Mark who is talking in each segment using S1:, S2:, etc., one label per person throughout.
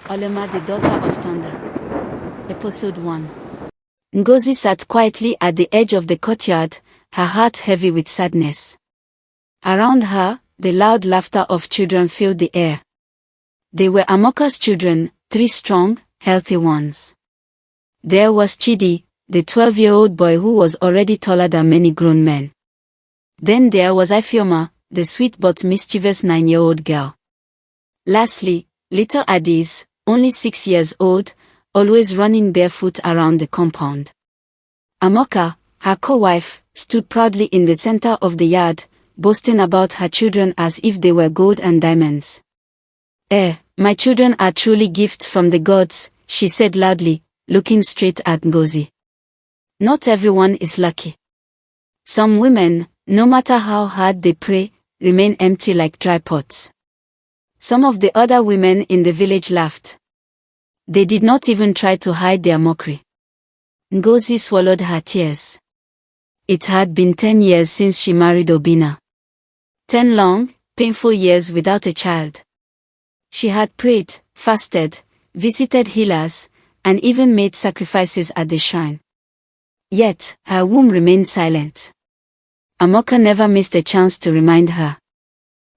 S1: Olama, the daughter of thunder. Episode 1. Ngozi sat quietly at the edge of the courtyard, her heart heavy with sadness. Around her, the loud laughter of children filled the air. They were Amoka's children, 3 strong, healthy ones. There was Chidi, the 12-year-old boy who was already taller than many grown men. Then there was Ifeoma, the sweet but mischievous 9-year-old girl. Lastly, little Addis, only 6 years old, always running barefoot around the compound. Amoka, her co-wife, stood proudly in the center of the yard, boasting about her children as if they were gold and diamonds. My children are truly gifts from the gods, she said loudly, looking straight at Ngozi. Not everyone is lucky. Some women, no matter how hard they pray, remain empty like dry pots. Some of the other women in the village laughed. They did not even try to hide their mockery. Ngozi swallowed her tears. It had been 10 years since she married Obinna. 10 long, painful years without a child. She had prayed, fasted, visited healers, and even made sacrifices at the shrine. Yet, her womb remained silent. Amoka never missed a chance to remind her.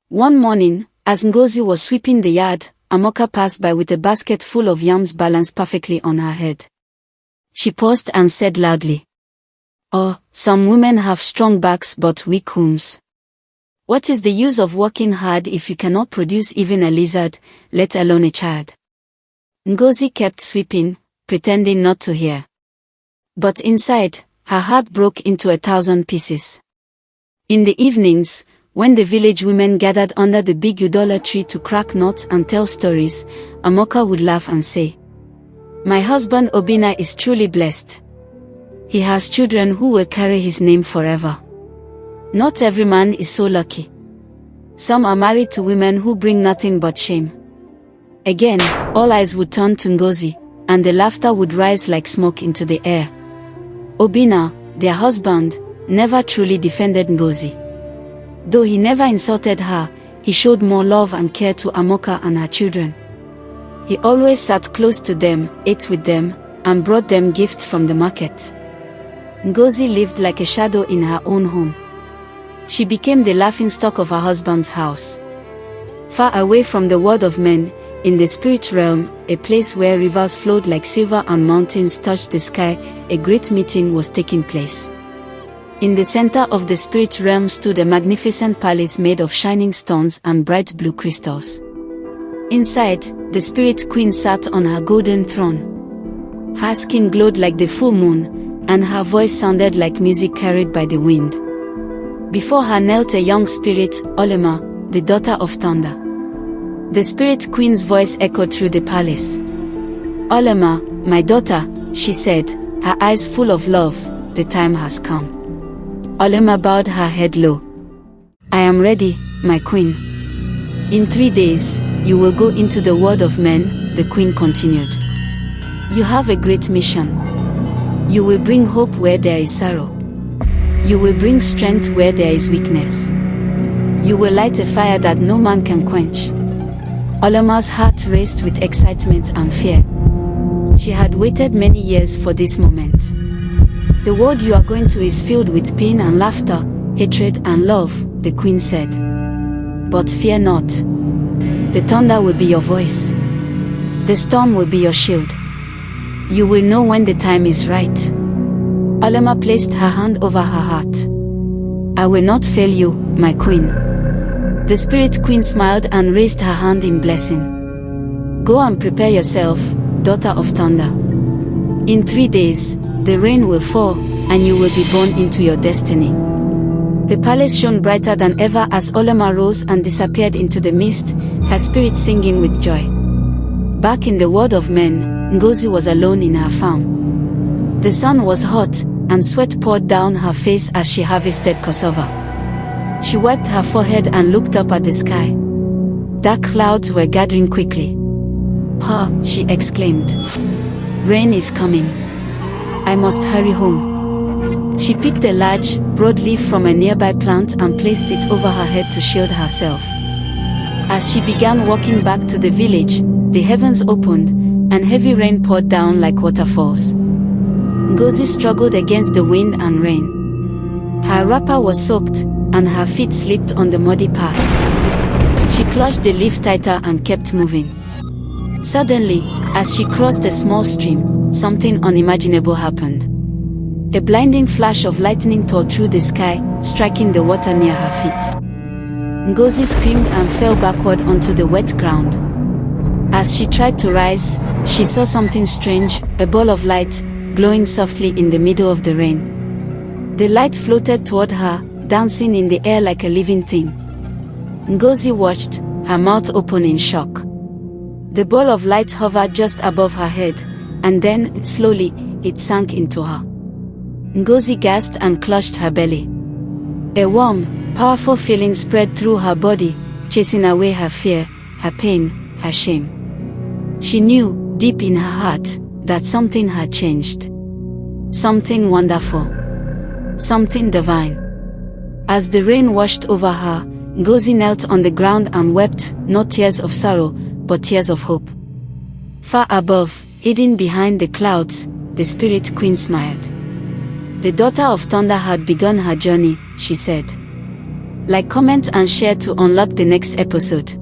S1: One morning, as Ngozi was sweeping the yard, Amoka passed by with a basket full of yams balanced perfectly on her head. She paused and said loudly, "Oh, some women have strong backs but weak wombs. What is the use of working hard if you cannot produce even a lizard, let alone a child?" Ngozi kept sweeping, pretending not to hear. But inside, her heart broke into 1,000 pieces. In the evenings, when the village women gathered under the big Udola tree to crack nuts and tell stories, Amoka would laugh and say, "My husband Obinna is truly blessed. He has children who will carry his name forever. Not every man is so lucky. Some are married to women who bring nothing but shame." Again, all eyes would turn to Ngozi, and the laughter would rise like smoke into the air. Obinna, their husband, never truly defended Ngozi. Though he never insulted her, he showed more love and care to Amoka and her children. He always sat close to them, ate with them, and brought them gifts from the market. Ngozi lived like a shadow in her own home. She became the laughingstock of her husband's house. Far away from the world of men, in the spirit realm, a place where rivers flowed like silver and mountains touched the sky, a great meeting was taking place. In the center of the spirit realm stood a magnificent palace made of shining stones and bright blue crystals. Inside, the spirit queen sat on her golden throne. Her skin glowed like the full moon, and her voice sounded like music carried by the wind. Before her knelt a young spirit, Olama, the daughter of thunder. The spirit queen's voice echoed through the palace. "Olama, my daughter," she said, her eyes full of love, "the time has come." Olama bowed her head low. "I am ready, my queen." "In 3 days, you will go into the world of men," the queen continued. "You have a great mission. You will bring hope where there is sorrow. You will bring strength where there is weakness. You will light a fire that no man can quench." Olama's heart raced with excitement and fear. She had waited many years for this moment. "The world you are going to is filled with pain and laughter, hatred and love," the queen said. "But fear not. The thunder will be your voice. The storm will be your shield. You will know when the time is right." Olama placed her hand over her heart. "I will not fail you, my queen." The spirit queen smiled and raised her hand in blessing. "Go and prepare yourself, daughter of thunder. In 3 days, the rain will fall, and you will be born into your destiny." The palace shone brighter than ever as Olama rose and disappeared into the mist, her spirit singing with joy. Back in the world of men, Ngozi was alone in her farm. The sun was hot, and sweat poured down her face as she harvested cassava. She wiped her forehead and looked up at the sky. Dark clouds were gathering quickly. "Ha!" she exclaimed. "Rain is coming. I must hurry home." She picked a large, broad leaf from a nearby plant and placed it over her head to shield herself. As she began walking back to the village, the heavens opened, and heavy rain poured down like waterfalls. Ngozi struggled against the wind and rain. Her wrapper was soaked, and her feet slipped on the muddy path. She clutched the leaf tighter and kept moving. Suddenly, as she crossed a small stream, something unimaginable happened. A blinding flash of lightning tore through the sky, striking the water near her feet. Ngozi screamed and fell backward onto the wet ground. As she tried to rise, she saw something strange, a ball of light, glowing softly in the middle of the rain. The light floated toward her, dancing in the air like a living thing. Ngozi watched, her mouth open in shock. The ball of light hovered just above her head, and then, slowly, it sank into her. Ngozi gasped and clutched her belly. A warm, powerful feeling spread through her body, chasing away her fear, her pain, her shame. She knew, deep in her heart, that something had changed. Something wonderful. Something divine. As the rain washed over her, Ngozi knelt on the ground and wept, not tears of sorrow, but tears of hope. Far above, hidden behind the clouds, the Spirit Queen smiled. The daughter of thunder had begun her journey, she said. Like, comment and share to unlock the next episode.